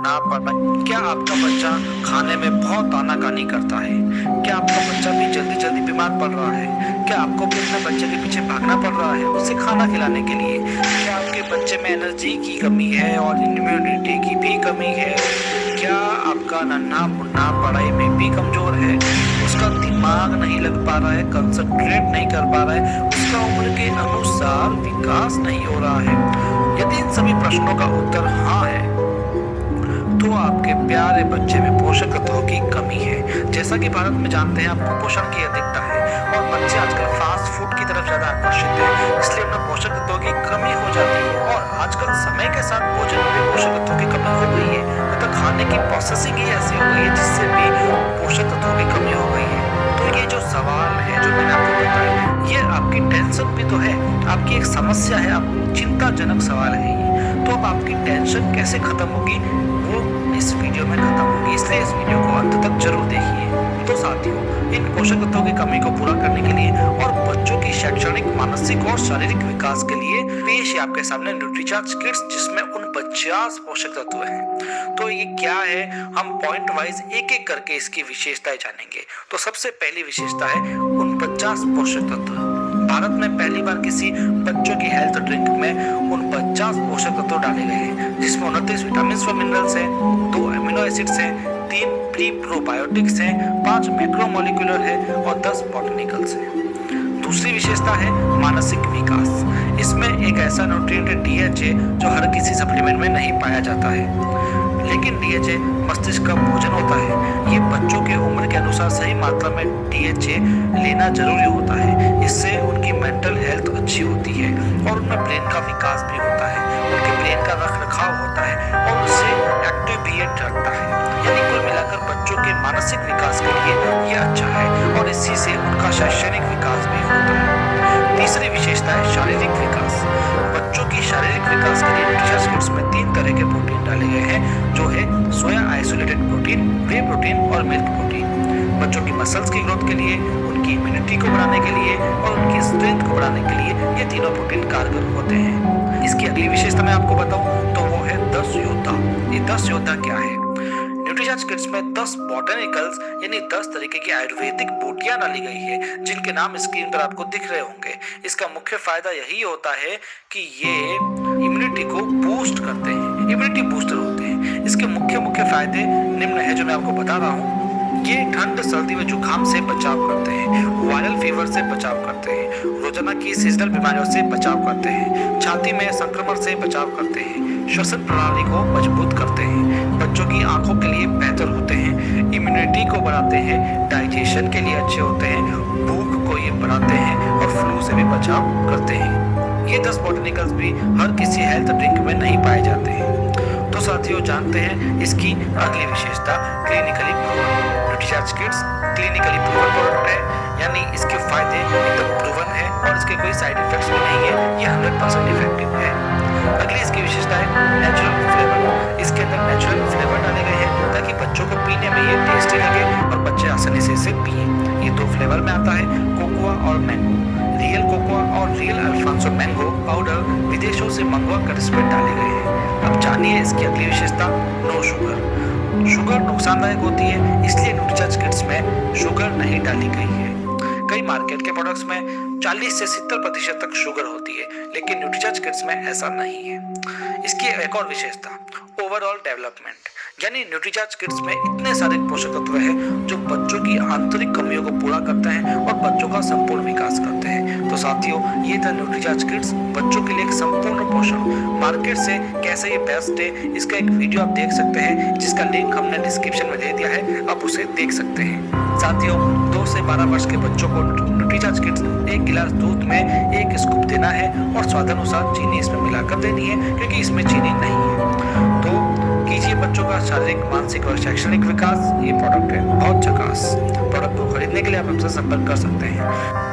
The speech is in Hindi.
ना पाए। क्या आपका बच्चा खाने में बहुत आनाकानी करता है? क्या आपका बच्चा भी जल्दी जल्दी बीमार पड़ रहा है? क्या आपको भी अपने बच्चे के पीछे भागना पड़ रहा है उसे खाना खिलाने के लिए? क्या आपके बच्चे में एनर्जी की कमी है और इम्यूनिटी की भी कमी है? क्या आपका नन्हा मुन्ना पढ़ाई में भी कमजोर है? उसका दिमाग नहीं लग पा रहा है, कंसंट्रेट नहीं कर पा रहा है, उसका उम्र के अनुसार विकास नहीं हो रहा है? यदि इन सभी प्रश्नों का उत्तर हाँ है तो आपके प्यारे बच्चे में पोषक तत्वों की कमी है। जैसा कि भारत में जानते हैं आपको पोषण की अधिकता है और बच्चे आजकल फास्ट फूड की तरफ ज्यादा आकर्षित है, इसलिए उन्हें पोषक तत्वों की कमी हो जाती है। और आजकल समय के साथ भोजन में भी पोषक तत्वों की कमी हो गई है, तो खाने की प्रोसेसिंग ही ऐसी हो गई है जिससे भी पोषक तत्वों की कमी हो गई है। तो ये जो सवाल है जो मैंने आपको बताया, ये आपकी टेंशन भी तो है, आपकी एक समस्या है, आप चिंताजनक सवाल है ये। तो अब आपकी टेंशन कैसे खत्म होगी वो इस वीडियो में खत्म होगी, इसलिए इस वीडियो को अंत तक जरूर देखिए। तो साथियों, इन पोषक तत्वों की कमी को पूरा करने के लिए और बच्चों की शैक्षणिक, मानसिक और शारीरिक विकास के लिए पेश है आपके सामने न्यूट्रीचार्ज किट्स, जिसमें 49 पोषक तत्व हैं। तो ये क्या है, हम पॉइंट वाइज एक एक करके इसकी विशेषताएं जानेंगे। तो सबसे पहली विशेषता है 49 पोषक तत्व। भारत में पहली बार किसी बच्चों की हेल्थ ड्रिंक में 49 पोषक तत्व डाले गए हैं, जिसमें 29 विटामिन व मिनरल्स हैं, 2 अमीनो एसिड्स हैं, 3 प्री प्रोबायोटिक्स हैं, 5 मैक्रोमोलिकुलर है और 10 बॉटनिकल्स हैं। दूसरी विशेषता है मानसिक विकास। इसमें एक ऐसा न्यूट्रिएंट है DHA जो हर किसी सप्लीमेंट में नहीं पाया जाता है, लेकिन DHA मस्तिष्क का भोजन होता है। ये बच्चों के उम्र के अनुसार सही मात्रा में DHA लेना जरूरी होता है, इससे उनकी मेंटल हेल्थ अच्छी होती है और उनमें ब्रेन का विकास भी होता है, उनके ब्रेन का रखरखाव होता है और उससे एक्टिव भी रखता है। यानी कुल मिलाकर बच्चों के मानसिक विकास के लिए ये अच्छा है और इसी से उनका शैक्षणिक विकास भी होता है। तीसरी विशेषता है शारीरिक विकास। बच्चों की शारीरिक विकास के लिए न्यूट्रीशियस किट्स में 3 तरह के प्रोटीन डाले गए हैं, जो है सोया आइसोलेटेड प्रोटीन, वे प्रोटीन और मिल्क प्रोटीन। बच्चों की मसल्स की ग्रोथ के लिए, उनकी इम्यूनिटी को बढ़ाने के लिए और उनकी स्ट्रेंथ को बढ़ाने के लिए ये तीनों प्रोटीन कारगर होते हैं। इसकी अगली विशेषता मैं आपको बताऊं तो वो है 10 योद्धा। ये 10 योद्धा क्या है? न्यूट्रीचार्ज किट्स में 10 बॉटनिकल्स यानी 10 तरीके की आयुर्वेदिक बूटियां डाली गई है, जिनके नाम स्क्रीन पर आपको दिख रहे होंगे। इसका मुख्य फायदा यही होता है कि ये इम्यूनिटी को बूस्ट करते हैं, इम्यूनिटी बूस्टर होते हैं। इसके मुख्य फायदे निम्न है जो मैं आपको बता रहा हूँ। ये ठंड, सर्दी व जुकाम से बचाव करते हैं, वायरल फीवर से बचाव करते हैं, रोजाना की सीजनल बीमारियों से बचाव करते हैं, छाती में संक्रमण से बचाव करते हैं, श्वसन प्रणाली को मजबूत करते हैं, बच्चों की आंखों के लिए बेहतर होते हैं, इम्यूनिटी को बढ़ाते हैं, डाइजेशन के लिए अच्छे होते हैं, भूख को ये बढ़ाते हैं और फ्लू से भी बचाव करते हैं। ये 10 बॉटनिकल्स भी हर किसी हेल्थ ड्रिंक में नहीं पाए जाते हैं। तो साथियों, जानते हैं इसकी अगली विशेषता clinically proven. Nutricharge kits clinically proven product है, यानी इसके फायदे एकदम प्रूवन है और इसके कोई साइड इफेक्ट्स भी नहीं है, ये 100% इफेक्टिव है। अगली इसकी विशेषता है नेचुरल फ्लेवर। इसके अंदर नेचुरल फ्लेवर डाले गए हैं ताकि बच्चों को पीने में ये टेस्टी लगे और बच्चे आसानी से इसे पिए। ये 2 फ्लेवर में आता है, कोकोआ और मैंगो। रियल कोकोआ और रियल अल्फांसो मैंगो पाउडर विदेशों से मंगवा कर इसमें डाले गए हैं। अब जानिए इसकी अगली विशेषता, नो शुगर। शुगर नुकसानदायक होती है, इसलिए न्यूट्रीचार्ज किट्स में शुगर नहीं डाली गई है। कई मार्केट के प्रोडक्ट्स में 40 से 70% तक शुगर होती है, लेकिन न्यूट्रीचार्ज किट्स में ऐसा नहीं है। इसकी एक और विशेषता, ओवरऑल डेवलपमेंट, यानी न्यूट्रीचार्ज किट्स में इतने सारे पोषक तत्व हैं जो बच्चों की आंतरिक कमियों को पूरा करते हैं और बच्चों का संपूर्ण विकास करते हैं। तो साथियों, ये था न्यूट्रीचार्ज किट्स, बच्चों के लिए एक संपूर्ण पोषण। मार्केट से कैसे ये बेस्ट है, इसका एक वीडियो आप देख सकते हैं, जिसका लिंक हमने डिस्क्रिप्शन में दे दिया है, आप उसे देख सकते हैं। साथियों, 2 से 12 वर्ष के बच्चों को न्यूट्रीचार्ज किट्स 1 गिलास दूध में 1 स्कूप देना है और स्वादानुसार चीनी इसमें मिलाकर देनी है, क्योंकि इसमें चीनी नहीं है। तो कीजिए बच्चों का शारीरिक, मानसिक और शैक्षणिक विकास। ये प्रोडक्ट है बहुत झकास। प्रोडक्ट को खरीदने के लिए आप हमसे संपर्क कर सकते हैं।